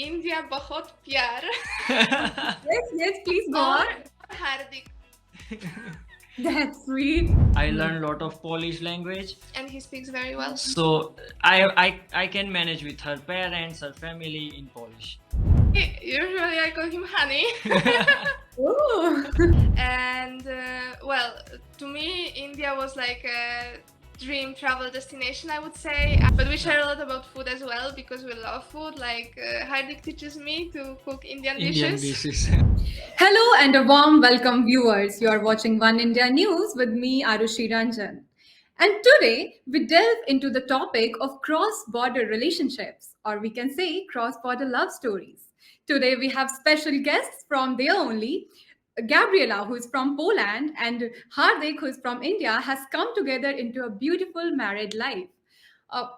India बहुत प्यार. Yes, please go on. और Hardik. That's sweet. I learned a lot of Polish language, And he speaks very well. so I can manage with her parents, her family in Polish. Usually I call him honey. Oh. And well, to me, India was like a dream travel destination, I would say. But we share a lot about food as well because we love food. Like Hardik teaches me to cook Indian dishes. Hello and a warm welcome, viewers. You are watching One India News with me, Arushi Ranjan. And today we delve into the topic of cross border relationships, or we can say cross border love stories. Today we have special guests from there only. Gabriela, who is from Poland, and Hardik, who is from India, has come together into a beautiful married life.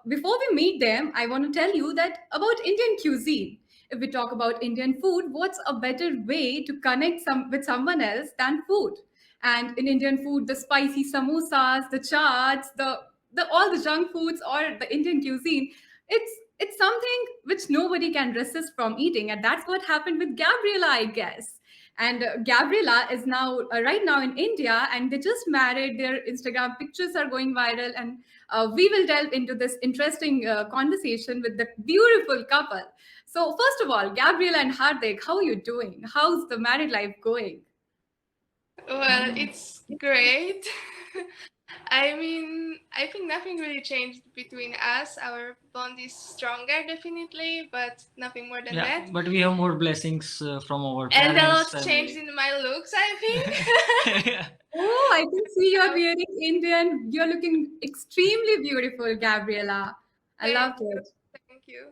Before we meet them, I want to tell you that about Indian cuisine. If we talk about Indian food, what's a better way to connect with someone else than food? And in Indian food, the spicy samosas, the chaats, the all the junk foods or the Indian cuisine, it's something which nobody can resist from eating, and that's what happened with Gabriela, I guess. And Gabriela is now right now in India, and they just married. Their Instagram pictures are going viral, and we will delve into this interesting conversation with the beautiful couple. So, first of all, Gabriela and Hardik, how are you doing? How's the married life going? Well, it's great. I mean, I think nothing really changed between us. Our bond is stronger, definitely, but nothing more than that. But we have more blessings from our And parents. a lot changed in my looks, I think. Oh, I can see you're wearing Indian. You're looking extremely beautiful, Gabriela. I love it. Thank you.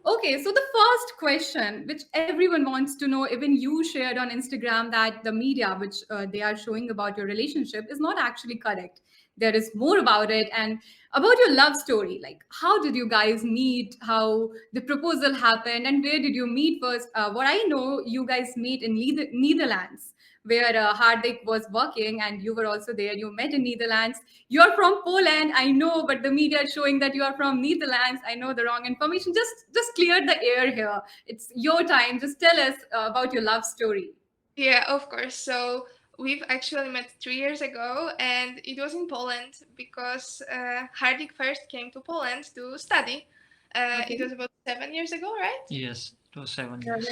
Okay, so the first question, which everyone wants to know, even you shared on Instagram, that the media which they are showing about your relationship is not actually correct. There is more about it and about your love story. Like, how did you guys meet? How the proposal happened, and where did you meet first? What I know, you guys meet in Netherlands, where Hardik was working, and you were also there. You met in Netherlands. You're from Poland, I know, but the media is showing that you are from Netherlands. I know the wrong information. Just clear the air here. It's your time. Just tell us about your love story. Yeah, of course. So we've actually met 3 years ago, and it was in Poland because Hardik first came to Poland to study. Okay. It was about 7 years ago, right? Yes, it was 7 years.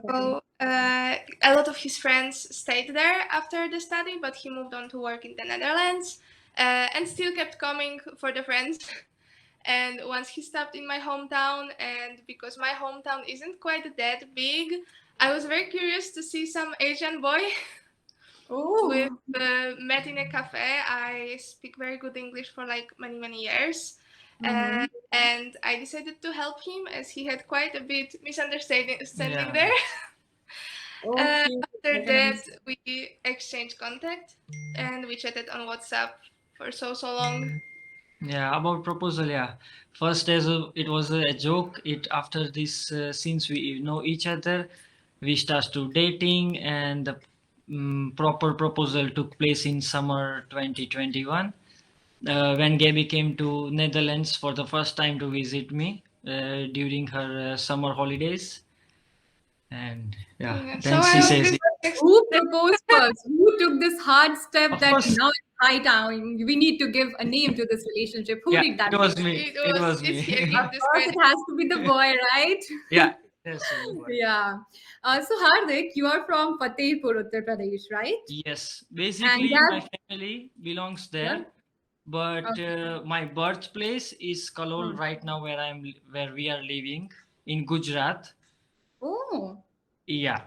So a lot of his friends stayed there after the study, but he moved on to work in the Netherlands and still kept coming for the friends. And once he stopped in my hometown, and because my hometown isn't quite that big, I was very curious to see some Asian boy. Oh. We've met in a cafe. I speak very good English for like many years. Mhm. And I decided to help him as he had quite a bit misunderstanding Yeah. there. Okay. After that, we exchanged contact and we chatted on WhatsApp for so long. Yeah, about proposal, yeah. First, it was a joke. It after this, since we know each other, we start to dating, and the proper proposal took place in summer 2021, when Gabby came to Netherlands for the first time to visit me during her summer holidays, and yeah, Yeah, then so she I says, was Who proposed first? Who took this hard step of that course, now it's high time? We need to give a name to this relationship. Who yeah, did that? it was me. It was it's here. me. Give Of this course, credit. it has to be the boy, right? Yeah, yes, Yeah. So Hardik, you are from Fatehpur, Uttar Pradesh, right? yes. And Basically, that, my family belongs yeah. there, but Okay. my birthplace is Kalol Hmm. right now, where we are living in Gujarat. Oh, Yeah.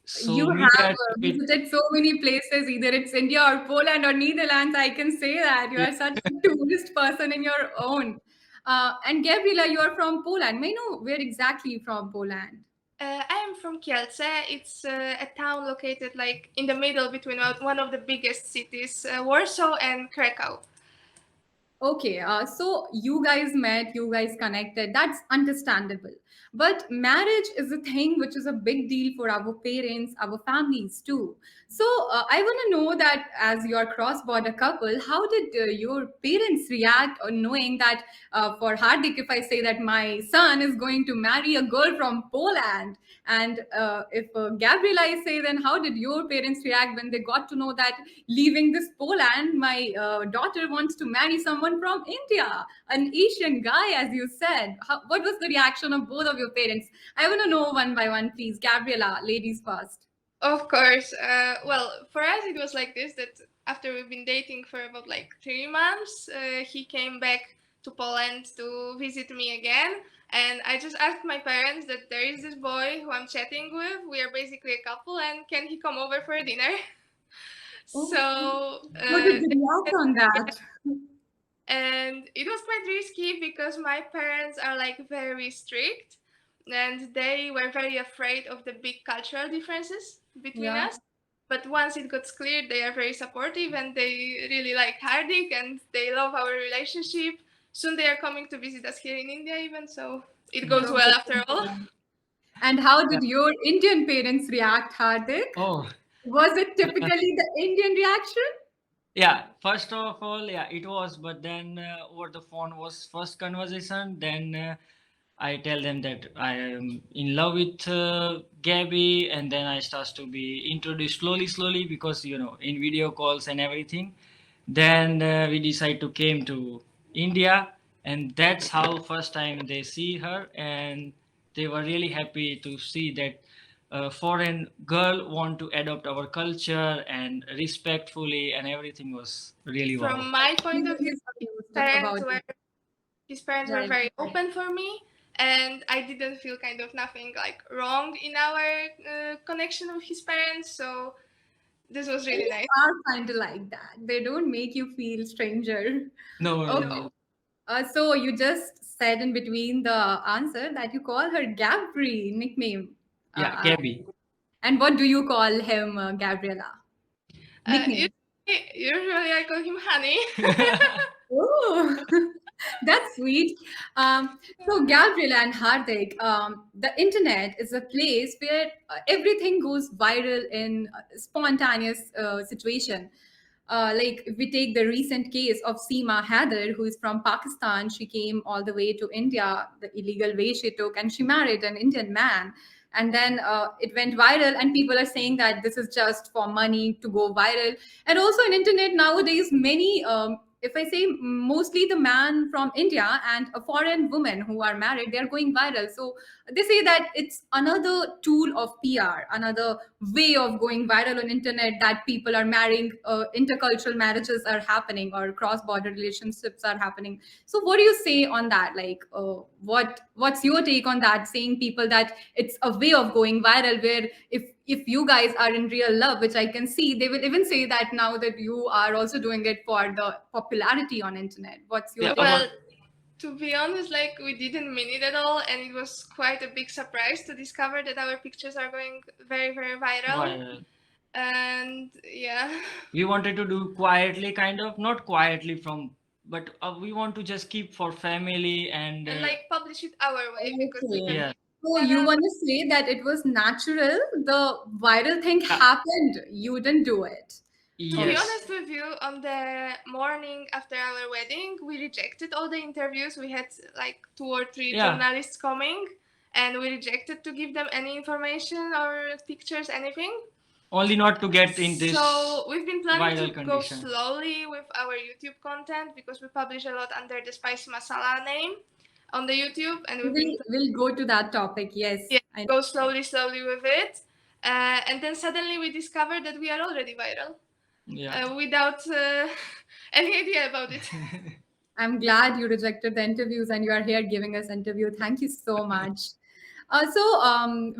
you So we have are with visited so many places, either it's India or Poland or Netherlands. I can say that you yeah, are such a tourist person in your own. And Gabriela, you are from Poland. May I know where exactly from Poland? I am from Kielce. It's a town located like in the middle between one of the biggest cities, Warsaw and Krakow. Okay, so you guys met, you guys connected. That's understandable. But marriage is a thing which is a big deal for our parents, our families too. So I want to know that as your cross-border couple, how did your parents react on knowing that for Hardik, if I say that my son is going to marry a girl from Poland, and if Gabriela I say, then how did your parents react when they got to know that leaving this Poland, my daughter wants to marry someone from India, an Asian guy, as you said? What was the reaction of both of your parents? I want to know one by one, please. Gabriela, ladies first. Of course. Well, for us, it was like this that after we've been dating for about like 3 months, he came back to Poland to visit me again. And I just asked my parents that there is this boy who I'm chatting with. We are basically a couple, and can he come over for dinner? Oh, So, how did they react on that? and it was quite risky because my parents are like very strict and they were very afraid of the big cultural differences between Yeah. us. But once it got cleared, they are very supportive and they really like Hardik and they love our relationship. Soon they are coming to visit us here in India, even so it goes So Nice. well good to after all. hear. And how Yeah. did your Indian parents react, Hardik? Oh, Was it typically the Indian reaction? yeah. First of all, yeah, it was. But then over the phone was first conversation. Then I tell them that I am in love with Gabby, and then I start to be introduced slowly, slowly because in video calls and everything. Then we decide to came to India, and that's how first time they see her, and they were really happy to see that a foreign girl want to adopt our culture and respectfully, and everything was really wow. From my point of Feeling view, is his used parents about were it. his parents were Right. very open for me, and I didn't feel kind of nothing like wrong in our connection with his parents, so this was really Parents nice. are kind of like that. They don't make you feel stranger. No, no, Okay. no. So you just said in between the answer that you call her Gabri nickname. Yeah, Uh, uh, Gabby. and what do you call him, Gabriela? Nickname. Usually I call him Honey. Oh, that's sweet. So, Gabriela and Hardik, the internet is a place where everything goes viral in spontaneous situation. Like if we take the recent case of Seema Haider, who is from Pakistan, she came all the way to India, the illegal way she took, and she married an Indian man. And then it went viral, and people are saying that this is just for money to go viral. And also in internet nowadays, many if I say mostly the man from India and a foreign woman who are married, they are going viral. So they say that it's another tool of PR, another way of going viral on internet, that people are marrying, intercultural marriages are happening, or cross-border relationships are happening. So what do you say on that? Like, what's your take on that? Saying people that it's a way of going viral, where if you guys are in real love, which I can see, they will even say that now that you are also doing it for the popularity on internet. What's your Yeah, take? Well, about to be honest, like we didn't mean it at all, and it was quite a big surprise to discover that our pictures are going very, very viral. why And yeah, we wanted to do quietly, kind of not quietly from, but we want to just keep for family and and like publish it our way because we Okay. yeah, So you wanna. want to say that it was natural, the viral thing yeah, happened, you didn't do it. To be Okay. yes, honest with you, on the morning after our wedding, we rejected all the interviews. We had like 2 or 3 yeah. journalists coming, and we rejected to give them any information or pictures, anything. Only not to get in this So we've been planning to viral go condition. slowly with our YouTube content because we publish a lot under the Spicy Masala name on the YouTube, and we've been We'll go to that topic. Yes. yeah, I go slowly, slowly with it. And then suddenly we discovered that we are already viral Yeah. without any idea about it. I'm glad you rejected the interviews and you are here giving us interview. Thank you so much.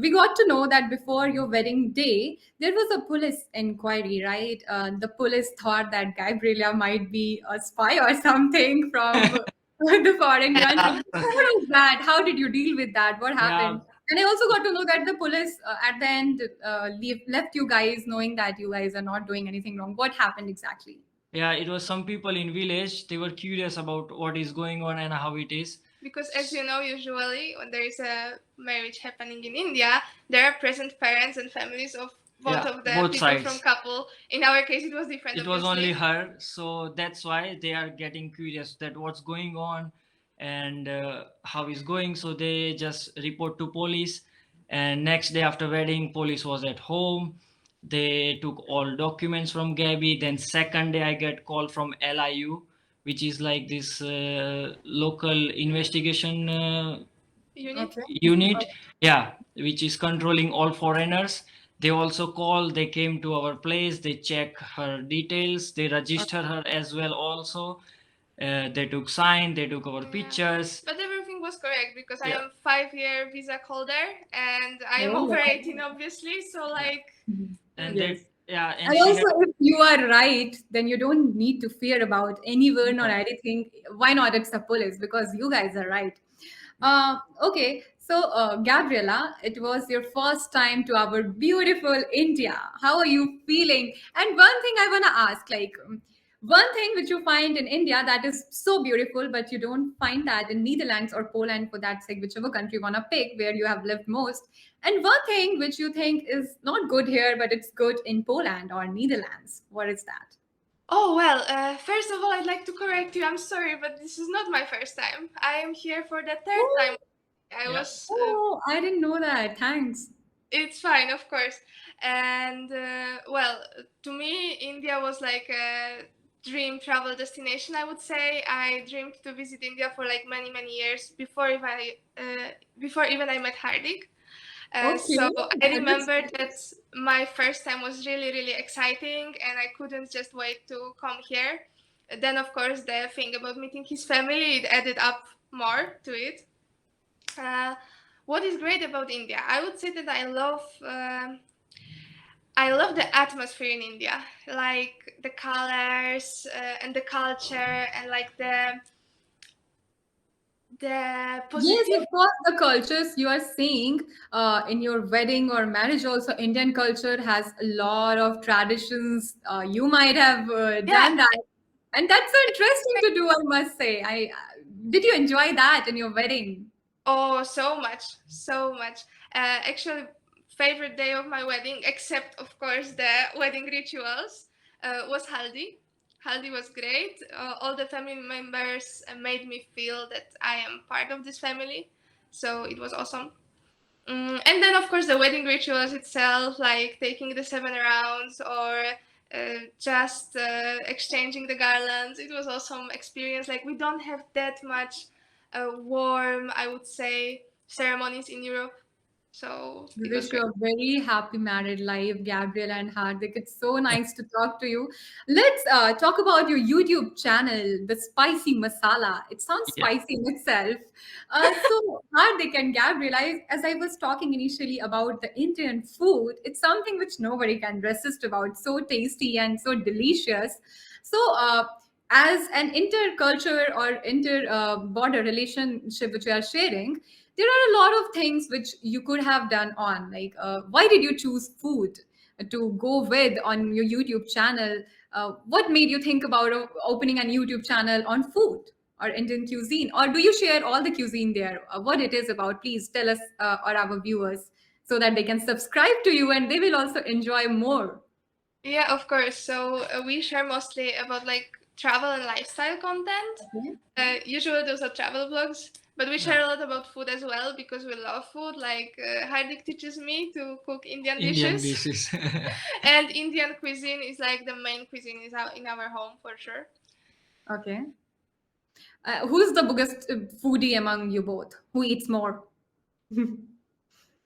We got to know that before your wedding day, there was a police inquiry, right? The police thought that Gabriela might be a spy or something from the foreign country. What is that? How did you deal with that? What Yeah, happened? And I also got to know that the police at the end left you guys knowing that you guys are not doing anything wrong. What happened exactly? yeah, it was some people in village, they were curious about what is going on and how it is. because as you know, usually when there is a marriage happening in India, there are present parents and families of both Yeah, of the both people from sides. couple. In our case, it was different, It was only obviously. her, so that's why they are getting curious that what's going on and how is going. So they just report to police, and next day after wedding, police was at home. They took all documents from Gabby. Then second day I get call from LIU, which is like this local investigation Unit. Okay. unit, yeah, which is controlling all foreigners. They also call, they came to our place, they check her details, they register her as well also. They took sign, they took our Yeah. pictures. But everything was correct because I Yeah, am 5-year visa holder and I am Oh, over wow. 18, obviously. So yeah, like, and Yes. they, yeah, and And she also, had if you are right, then you don't need to fear about anyone or no. anything. Why not? It's the police because you guys are right. Okay, so Gabriela, it was your first time to our beautiful India. How are you feeling? And one thing I want to ask, like, one thing which you find in India that is so beautiful, but you don't find that in Netherlands or Poland, for that sake, whichever country you want to pick, where you have lived most. And one thing which you think is not good here, but it's good in Poland or Netherlands. What is that? oh well, first of all, I'd like to correct you. I'm sorry, but this is not my first time. I am here for the third time. Oh, I Yeah, was oh, I didn't know that. Thanks. It's fine, of course. And well, to me, India was like a dream travel destination, I would say. I dreamed to visit India for like many, many years before even I met Hardik. Okay, So I that is remember that my first time was really, really exciting, and I couldn't just wait to come here. Then, of course, the thing about meeting his family, it added up more to it. Uh, what is great about India? I would say that I love the atmosphere in India, like the colors and the culture and like the Yes, positive. of course, the cultures you are seeing in your wedding or marriage, also Indian culture has a lot of traditions. You might have Yeah. done that, and that's so interesting to do. I must say, I did you enjoy that in your wedding? Oh, so much, so much. Actually, favorite day of my wedding, except of course the wedding rituals, was Haldi. Haldi was great. All the family members made me feel that I am part of this family, so it was awesome. And then, of course, the wedding rituals itself, like taking the 7 rounds or just exchanging the garlands. It was awesome experience. Like we don't have that much warm, I would say, ceremonies in Europe, so We it was wish you great. a very happy married life, Gabriela and Hardik. It's so nice to talk to you. Let's talk about your YouTube channel, the Spicy Masala. It sounds yeah, spicy in itself. So, Hardik and Gabriela, as I was talking initially about the Indian food, it's something which nobody can resist about. So tasty and so delicious. So, as an interculture or inter border relationship which we are sharing, there are a lot of things which you could have done on, like why did you choose food to go with on your YouTube channel? What made you think about opening a YouTube channel on food or Indian cuisine, or do you share all the cuisine there? What it is about, please tell us or our viewers, so that they can subscribe to you and they will also enjoy more. Yeah, of course. So we share mostly about like travel and lifestyle content. Okay. Usually those are travel vlogs, but we yeah. share a lot about food as well because we love food. Like Hardik teaches me to cook Indian Indian dishes, dishes. and Indian cuisine is like the main cuisine is in our home for sure. Okay. Who's the biggest foodie among you both? Who eats more? It's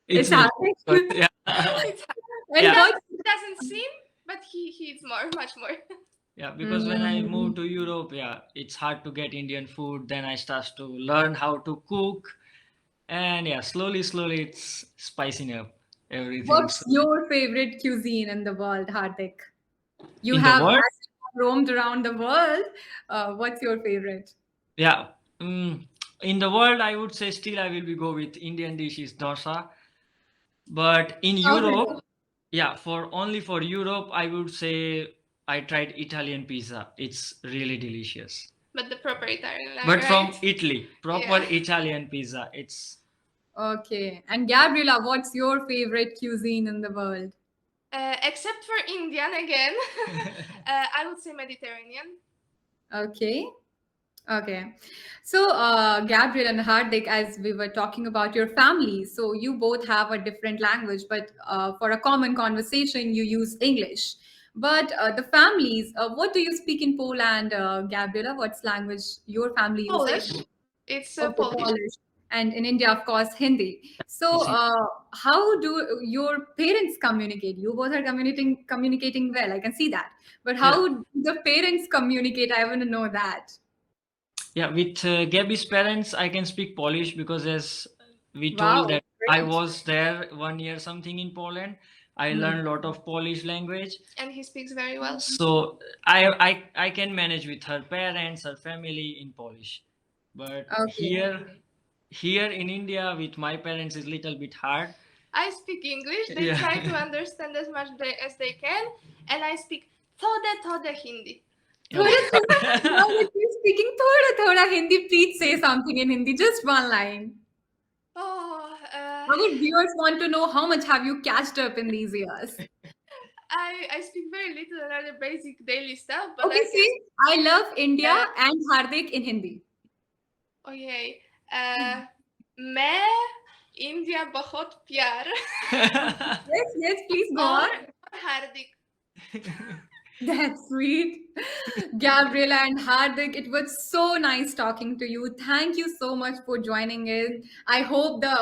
It's me. happening. Yeah. It's, it And Yeah, does what? it doesn't seem, but he eats more, much more. yeah, because when I Mm, moved to Europe, yeah, it's hard to get Indian food. Then I start to learn how to cook, and yeah, slowly, it's spicing up everything. what's So your favorite cuisine in the world, Hardik? You in the have world, as you have roamed around the world. What's your favorite? yeah, in the world, I would say still I will be go with Indian dishes, dosa. But in Okay. Europe, yeah, for Europe, I would say I tried Italian pizza. It's really delicious. but the proper Italian, But from right? Italy, proper Yeah. Italian pizza. It's Okay. And Gabriela, what's your favorite cuisine in the world? Except for Indian again, I would say Mediterranean. Okay. Okay. So, Gabriel and Hardik, as we were talking about your family, so you both have a different language, but for a common conversation, you use English. But the families, what do you speak in Poland, Gabriela? What's language your family uses? Polish. It's Okay, Polish. Polish. And in India, of course, Hindi. So, easy. how do your parents communicate? You both are communicating well. I can see that. But Yeah. how do the parents communicate? I want to know that. Yeah, with Gabby's parents, I can speak Polish because as we told Wow, that I great. was there 1 year something in Poland. I Hmm. learned a lot of Polish language. And he speaks very well. So I can manage with her parents, her family in Polish. But Okay. here in India with my parents is little bit hard. I speak English. They Yeah. try to understand as much as they can, and I speak thoda Hindi. Thoda, Okay. thoda, now that you're speaking thoda, thoda Hindi, please say something in Hindi, just one line. Oh, Our viewers want to know how much have you catched up in these years. I speak very little and other basic daily stuff, but Okay, I can. see, I love India Uh, and Hardik in Hindi. okay. मैं India बहुत प्यार Yes, please go on. और हार्दिक. That's sweet. Gabriela and Hardik, it was so nice talking to you. Thank you so much for joining in. I hope the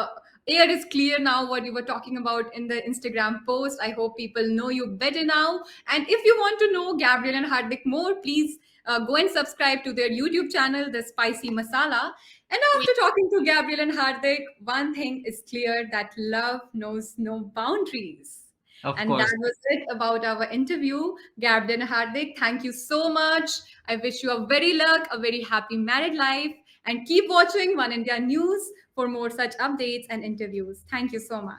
air is clear now what you were talking about in the Instagram post. I hope people know you better now. And if you want to know Gabriela and Hardik more, please go and subscribe to their YouTube channel, The Spicy Masala. And after talking to Gabriel and Hardik, one thing is clear that love knows no boundaries. Of And that course. was it about our interview. Gabriel and Hardik, thank you so much. I wish you a very luck, a very happy married life, and keep watching One India News for more such updates and interviews. Thank you so much.